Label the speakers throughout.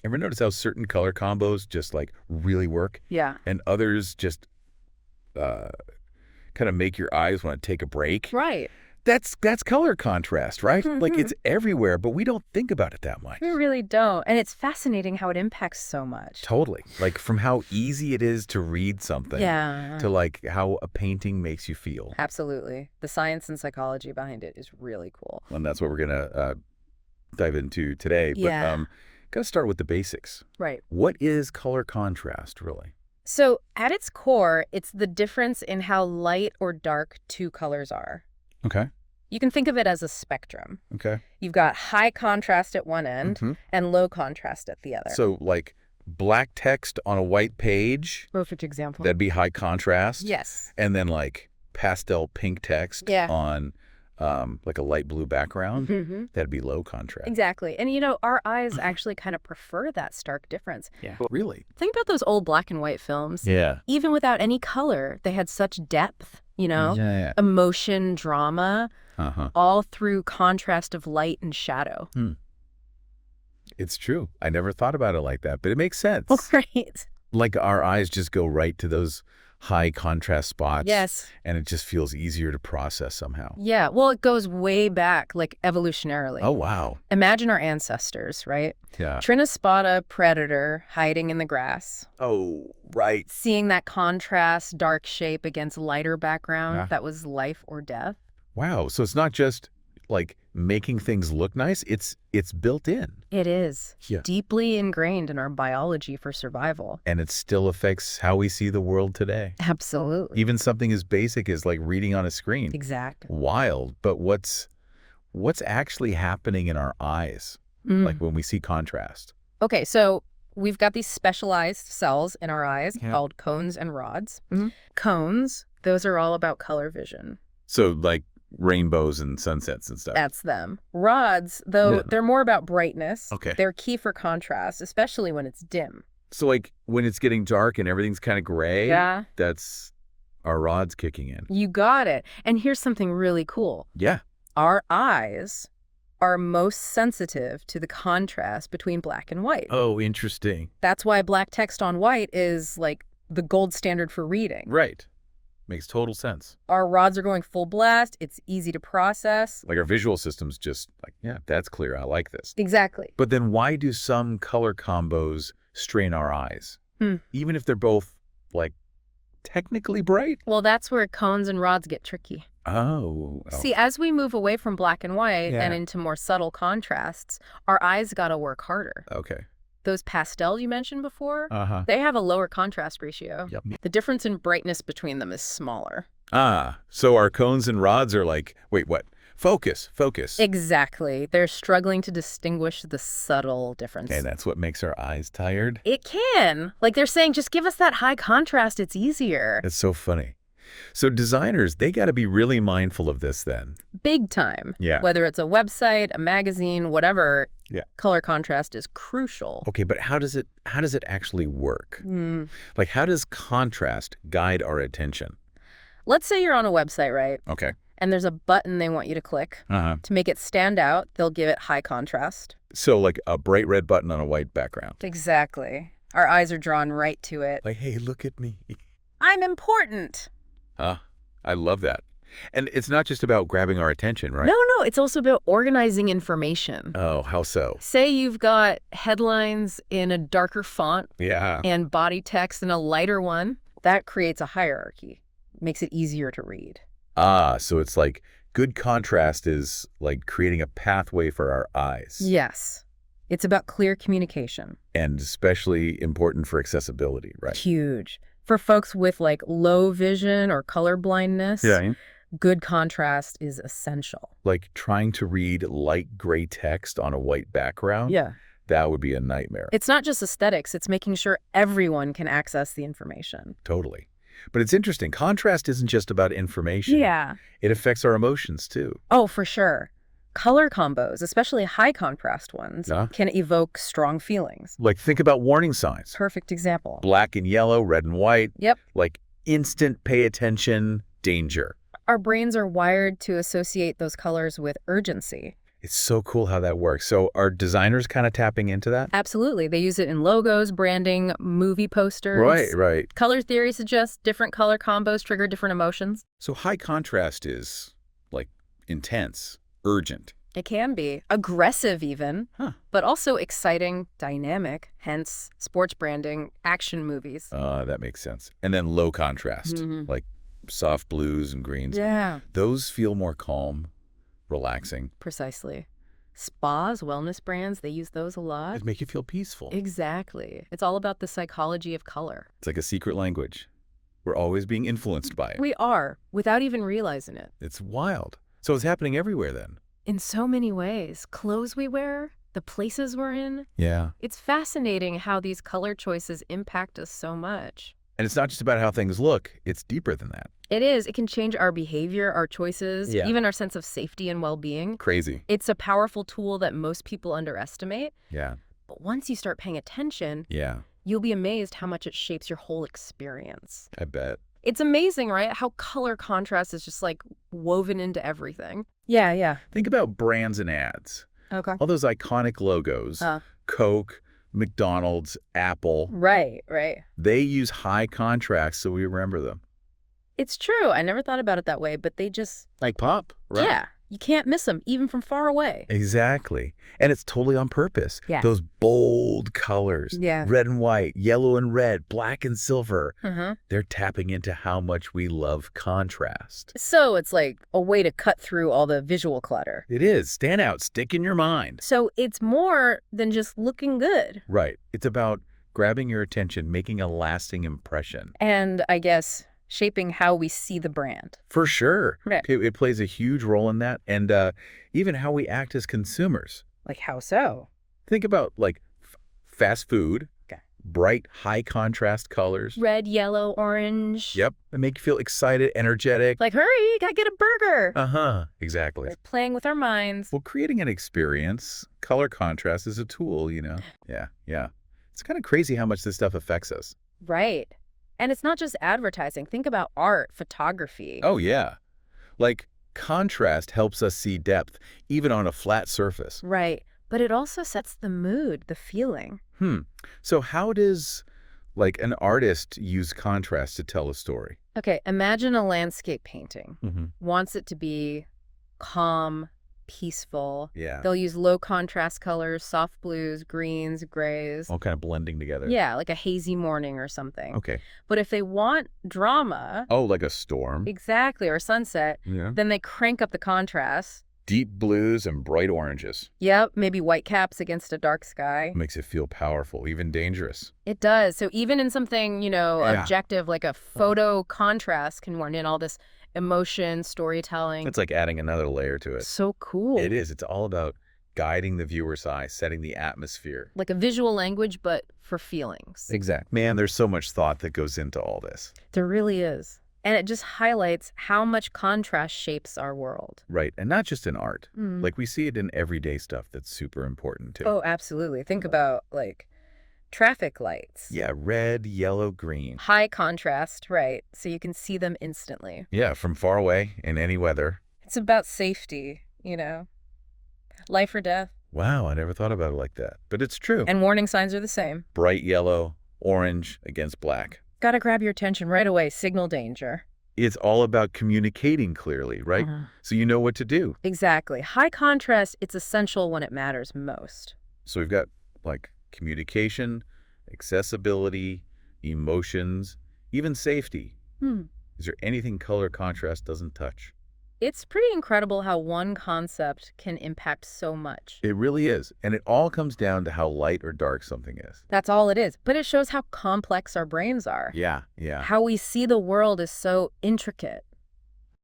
Speaker 1: Ever notice how certain color combos just like really work
Speaker 2: Yeah.
Speaker 1: and others just uh, kind of make your eyes want to take a break?
Speaker 2: Right.
Speaker 1: That's color contrast, right? Like
Speaker 2: Mhm.
Speaker 1: it's everywhere, but we don't think about it that much.
Speaker 2: We really don't. And it's fascinating how it impacts so much.
Speaker 1: Totally. Like from how easy it is to read something
Speaker 2: Yeah.
Speaker 1: to like how a painting makes you feel.
Speaker 2: Absolutely. The science and psychology behind it is really cool.
Speaker 1: And that's what we're going to dive into today. But
Speaker 2: Yeah.
Speaker 1: got to start with the basics.
Speaker 2: Right.
Speaker 1: What is color contrast, really?
Speaker 2: So at its core, it's the difference in how light or dark two colors are.
Speaker 1: Okay.
Speaker 2: You can think of it as a spectrum.
Speaker 1: Okay.
Speaker 2: You've got high contrast at one end
Speaker 1: Mhm.
Speaker 2: and low contrast at the other.
Speaker 1: So like black text on a white page,
Speaker 2: Perfect example.
Speaker 1: that'd be high contrast.
Speaker 2: Yes.
Speaker 1: And then like pastel pink text
Speaker 2: Yeah.
Speaker 1: on like a light blue background,
Speaker 2: Mm-hmm.
Speaker 1: that'd be low contrast.
Speaker 2: Exactly. And our eyes actually kind of prefer that stark difference.
Speaker 1: Yeah. Really?
Speaker 2: Think about those old black and white films.
Speaker 1: Yeah.
Speaker 2: Even without any color, they had such depth,
Speaker 1: Yeah.
Speaker 2: emotion, drama,
Speaker 1: Uh-huh.
Speaker 2: all through contrast of light and shadow.
Speaker 1: It's true. I never thought about it like that, but it makes sense.
Speaker 2: Right.
Speaker 1: Like our eyes just go right to those high contrast spots.
Speaker 2: Yes.
Speaker 1: And it just feels easier to process somehow.
Speaker 2: Yeah. Well, it goes way back, like evolutionarily.
Speaker 1: Oh, wow.
Speaker 2: Imagine our ancestors, right?
Speaker 1: Yeah.
Speaker 2: Trying to spot a predator hiding in the grass.
Speaker 1: Oh, right.
Speaker 2: Seeing that contrast, dark shape against lighter background,
Speaker 1: Yeah.
Speaker 2: that was life or death.
Speaker 1: Wow. So it's not just like making things look nice. It's built in.
Speaker 2: It is.
Speaker 1: Yeah.
Speaker 2: Deeply ingrained in our biology for survival.
Speaker 1: And it still affects how we see the world today.
Speaker 2: Absolutely.
Speaker 1: Even something as basic as like reading on a screen.
Speaker 2: Exactly.
Speaker 1: Wild. But what's actually happening in our eyes? Like when we see contrast?
Speaker 2: Okay, so we've got these specialized cells in our eyes
Speaker 1: Yeah.
Speaker 2: called cones and rods.
Speaker 1: Mhm.
Speaker 2: Cones, those are all about color vision.
Speaker 1: So like rainbows and sunsets and stuff.
Speaker 2: That's them. Rods, though,
Speaker 1: Yeah.
Speaker 2: they're more about brightness.
Speaker 1: Okay.
Speaker 2: They're key for contrast, especially when it's dim.
Speaker 1: So like when it's getting dark and everything's kind of gray,
Speaker 2: Yeah.
Speaker 1: that's our rods kicking in.
Speaker 2: You got it. And here's something really cool.
Speaker 1: Yeah.
Speaker 2: Our eyes are most sensitive to the contrast between black and white.
Speaker 1: Oh, interesting.
Speaker 2: That's why black text on white is like the gold standard for reading.
Speaker 1: Right. Makes total sense.
Speaker 2: Our rods are going full blast. It's easy to process.
Speaker 1: Like our visual system's just like, yeah, that's clear. I like this.
Speaker 2: Exactly.
Speaker 1: But then why do some color combos strain our eyes? Even if they're both like technically bright?
Speaker 2: Well, that's where cones and rods get tricky.
Speaker 1: Oh.
Speaker 2: See, as we move away from black and white
Speaker 1: Yeah.
Speaker 2: and into more subtle contrasts, our eyes got to work harder.
Speaker 1: Okay.
Speaker 2: Those pastels you mentioned before,
Speaker 1: Uh-huh.
Speaker 2: they have a lower contrast ratio.
Speaker 1: Yep.
Speaker 2: The difference in brightness between them is smaller.
Speaker 1: So our cones and rods are like, wait, what? Focus.
Speaker 2: Exactly. They're struggling to distinguish the subtle difference.
Speaker 1: Okay, that's what makes our eyes tired.
Speaker 2: It can. Like they're saying, just give us that high contrast. It's easier.
Speaker 1: That's so funny. So designers, they got to be really mindful of this then.
Speaker 2: Big time.
Speaker 1: Yeah.
Speaker 2: Whether it's a website, a magazine, whatever,
Speaker 1: Yeah.
Speaker 2: color contrast is crucial.
Speaker 1: Okay, but how does it actually work? Like how does contrast guide our attention?
Speaker 2: Let's say you're on a website, right?
Speaker 1: Okay.
Speaker 2: And there's a button they want you to click.
Speaker 1: Uh-huh.
Speaker 2: To make it stand out, they'll give it high contrast.
Speaker 1: So like a bright red button on a white background.
Speaker 2: Exactly. Our eyes are drawn right to it.
Speaker 1: Like, hey, look at me.
Speaker 2: I'm important.
Speaker 1: I love that. And it's not just about grabbing our attention, right?
Speaker 2: No, it's also about organizing information.
Speaker 1: Oh, how so?
Speaker 2: Say you've got headlines in a darker font
Speaker 1: Yeah.
Speaker 2: and body text in a lighter one. That creates a hierarchy. Makes it easier to read.
Speaker 1: So it's like good contrast is like creating a pathway for our eyes.
Speaker 2: Yes. It's about clear communication.
Speaker 1: And especially important for accessibility, right?
Speaker 2: Huge. For folks with like low vision or color blindness, good contrast is essential.
Speaker 1: Like trying to read light gray text on a white background.
Speaker 2: Yeah.
Speaker 1: That would be a nightmare.
Speaker 2: It's not just aesthetics, it's making sure everyone can access the information.
Speaker 1: Totally. But it's interesting. Contrast isn't just about information.
Speaker 2: Yeah.
Speaker 1: It affects our emotions too.
Speaker 2: Oh, for sure. Color combos, especially high contrast ones,
Speaker 1: Yeah.
Speaker 2: can evoke strong feelings.
Speaker 1: Like think about warning signs.
Speaker 2: Perfect example.
Speaker 1: Black and yellow, red and white.
Speaker 2: Yep.
Speaker 1: Like instant pay attention, danger.
Speaker 2: Our brains are wired to associate those colors with urgency.
Speaker 1: It's so cool how that works. So are designers kind of tapping into that?
Speaker 2: Absolutely. They use it in logos, branding, movie posters.
Speaker 1: Right, right.
Speaker 2: Color theory suggests different color combos trigger different emotions.
Speaker 1: So high contrast is, like, intense, urgent.
Speaker 2: It can be. Aggressive even.
Speaker 1: Huh.
Speaker 2: But also exciting, dynamic, hence sports branding, action movies.
Speaker 1: That makes sense. And then low contrast, like soft blues and greens.
Speaker 2: Yeah.
Speaker 1: Those feel more calm, relaxing.
Speaker 2: Precisely. Spas, wellness brands, they use those a lot.
Speaker 1: It make you feel peaceful.
Speaker 2: Exactly. It's all about the psychology of color.
Speaker 1: It's like a secret language. We're always being influenced by it.
Speaker 2: We are, without even realizing it.
Speaker 1: It's wild. So it's happening everywhere then.
Speaker 2: In so many ways. Clothes we wear, the places we're in.
Speaker 1: Yeah.
Speaker 2: It's fascinating how these color choices impact us so much.
Speaker 1: And it's not just about how things look. It's deeper than that.
Speaker 2: It is. It can change our behavior, our choices, even our sense of safety and well-being.
Speaker 1: Crazy.
Speaker 2: It's a powerful tool that most people underestimate.
Speaker 1: Yeah.
Speaker 2: But once you start paying attention, you'll be amazed how much it shapes your whole experience.
Speaker 1: I bet.
Speaker 2: It's amazing, right? How color contrast is just like woven into everything. Yeah.
Speaker 1: Think about brands and ads.
Speaker 2: Okay.
Speaker 1: All those iconic logos, Coke, McDonald's, Apple.
Speaker 2: Right.
Speaker 1: They use high contrast so we remember them.
Speaker 2: It's true. I never thought about it that way, but they just...
Speaker 1: Like pop, right?
Speaker 2: Yeah. You can't miss them, even from far away.
Speaker 1: Exactly. And it's totally on purpose.
Speaker 2: Yeah.
Speaker 1: Those bold colors.
Speaker 2: Yeah.
Speaker 1: Red and white, yellow and red, black and silver.
Speaker 2: Uh-huh.
Speaker 1: They're tapping into how much we love contrast.
Speaker 2: So it's like a way to cut through all the visual clutter.
Speaker 1: It is. Stand out. Stick in your mind.
Speaker 2: So it's more than just looking good.
Speaker 1: Right. It's about grabbing your attention, making a lasting impression.
Speaker 2: And I guess shaping how we see the brand.
Speaker 1: For sure.
Speaker 2: Right.
Speaker 1: It plays a huge role in that. And even how we act as consumers.
Speaker 2: Like how so?
Speaker 1: Think about, like, fast food.
Speaker 2: Okay.
Speaker 1: Bright, high contrast colors.
Speaker 2: Red, yellow, orange.
Speaker 1: Yep. They make you feel excited, energetic.
Speaker 2: Like, hurry, gotta get a burger.
Speaker 1: Uh-huh. Exactly.
Speaker 2: We're playing with our minds.
Speaker 1: Well, creating an experience, color contrast is a tool, you know? Yeah. It's kind of crazy how much this stuff affects us.
Speaker 2: Right. And it's not just advertising. Think about art, photography.
Speaker 1: Oh, yeah. Like, contrast helps us see depth, even on a flat surface.
Speaker 2: Right. But it also sets the mood, the feeling.
Speaker 1: So how does, like, an artist use contrast to tell a story?
Speaker 2: Okay, imagine a landscape painting. Wants it to be calm, peaceful.
Speaker 1: Yeah.
Speaker 2: They'll use low contrast colors, soft blues, greens, grays.
Speaker 1: All kind of blending together.
Speaker 2: Yeah, like a hazy morning or something.
Speaker 1: Okay.
Speaker 2: But if they want drama...
Speaker 1: Oh, like a storm.
Speaker 2: Exactly, or sunset.
Speaker 1: Yeah.
Speaker 2: Then they crank up the contrast.
Speaker 1: Deep blues and bright oranges.
Speaker 2: Yep, maybe white caps against a dark sky.
Speaker 1: Makes it feel powerful, even dangerous.
Speaker 2: It does. So even in something,
Speaker 1: Yeah.
Speaker 2: objective, like a photo contrast can warn in all this emotion, storytelling.
Speaker 1: It's like adding another layer to it.
Speaker 2: So cool.
Speaker 1: It is. It's all about guiding the viewer's eye, setting the atmosphere.
Speaker 2: Like a visual language, but for feelings.
Speaker 1: Exactly. Man, there's so much thought that goes into all this.
Speaker 2: There really is. And it just highlights how much contrast shapes our world.
Speaker 1: Right. And not just in art. Like, we see it in everyday stuff that's super important, too.
Speaker 2: Oh, absolutely. Think about, like, traffic lights.
Speaker 1: Yeah, red, yellow, green.
Speaker 2: High contrast, right. So you can see them instantly.
Speaker 1: Yeah, from far away, in any weather.
Speaker 2: It's about safety, life or death.
Speaker 1: Wow, I never thought about it like that. But it's true.
Speaker 2: And warning signs are the same.
Speaker 1: Bright yellow, orange against black.
Speaker 2: Gotta grab your attention right away. Signal danger.
Speaker 1: It's all about communicating clearly, right? So you know what to do.
Speaker 2: Exactly. High contrast, it's essential when it matters most.
Speaker 1: So we've got, like, communication, accessibility, emotions, even safety. Is there anything color contrast doesn't touch?
Speaker 2: It's pretty incredible how one concept can impact so much.
Speaker 1: It really is. And it all comes down to how light or dark something is.
Speaker 2: That's all it is. But it shows how complex our brains are.
Speaker 1: Yeah.
Speaker 2: How we see the world is so intricate.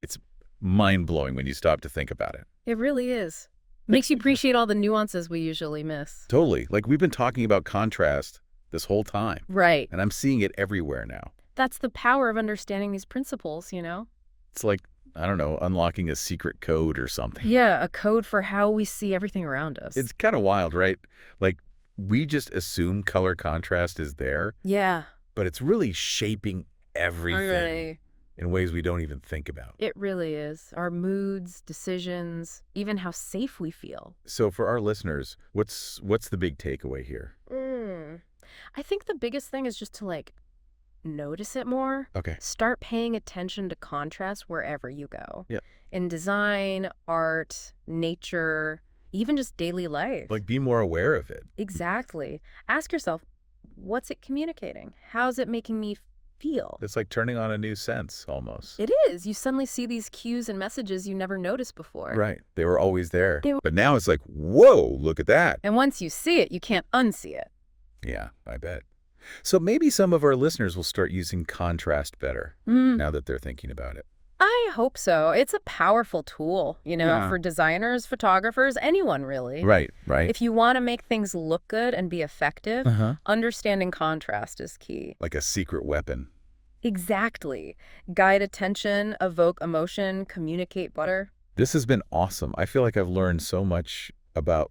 Speaker 1: It's mind-blowing when you stop to think about it.
Speaker 2: It really is. Makes you appreciate all the nuances we usually miss.
Speaker 1: Totally. Like, we've been talking about contrast this whole time.
Speaker 2: Right.
Speaker 1: And I'm seeing it everywhere now.
Speaker 2: That's the power of understanding these principles,
Speaker 1: It's like, I don't know, unlocking a secret code or something.
Speaker 2: Yeah, a code for how we see everything around us.
Speaker 1: It's kind of wild, right? Like, we just assume color contrast is there.
Speaker 2: Yeah.
Speaker 1: But it's really shaping everything.
Speaker 2: Right.
Speaker 1: in ways we don't even think about.
Speaker 2: It really is. Our moods, decisions, even how safe we feel.
Speaker 1: So for our listeners, what's the big takeaway here?
Speaker 2: I think the biggest thing is just to notice it more.
Speaker 1: Okay.
Speaker 2: Start paying attention to contrast wherever you go.
Speaker 1: Yeah.
Speaker 2: In design, art, nature, even just daily life.
Speaker 1: Like, be more aware of it.
Speaker 2: Exactly. Ask yourself, what's it communicating? How's it making me feel?
Speaker 1: It's like turning on a new sense, almost.
Speaker 2: It is. You suddenly see these cues and messages you never noticed before.
Speaker 1: Right. They were always there. But now it's like, whoa, look at that.
Speaker 2: And once you see it, you can't unsee it.
Speaker 1: Yeah, I bet. So maybe some of our listeners will start using contrast better now that they're thinking about it.
Speaker 2: I hope so. It's a powerful tool, for designers, photographers, anyone really.
Speaker 1: Right, right.
Speaker 2: If you want to make things look good and be effective, understanding contrast is key.
Speaker 1: Like a secret weapon.
Speaker 2: Exactly. Guide attention, evoke emotion, communicate better.
Speaker 1: This has been awesome. I feel like I've learned so much about,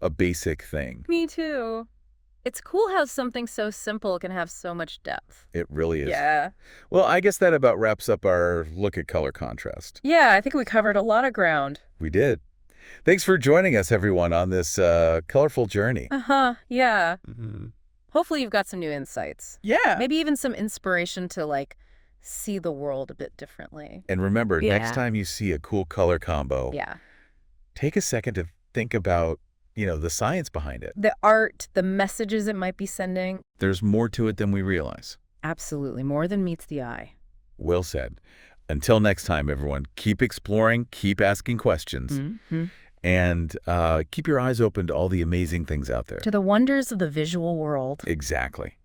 Speaker 1: a basic thing.
Speaker 2: Me too. It's cool how something so simple can have so much depth.
Speaker 1: It really is.
Speaker 2: Yeah.
Speaker 1: Well, I guess that about wraps up our look at color contrast.
Speaker 2: Yeah, I think we covered a lot of ground.
Speaker 1: We did. Thanks for joining us, everyone, on this colorful journey.
Speaker 2: Yeah. Hopefully you've got some new insights.
Speaker 1: Yeah.
Speaker 2: Maybe even some inspiration to, see the world a bit differently.
Speaker 1: And remember, next time you see a cool color combo, take a second to think about, the science behind it.
Speaker 2: The art, the messages it might be sending.
Speaker 1: There's more to it than we realize.
Speaker 2: Absolutely. More than meets the eye.
Speaker 1: Well said. Until next time, everyone, keep exploring, keep asking questions, and keep your eyes open to all the amazing things out there.
Speaker 2: To the wonders of the visual world.
Speaker 1: Exactly.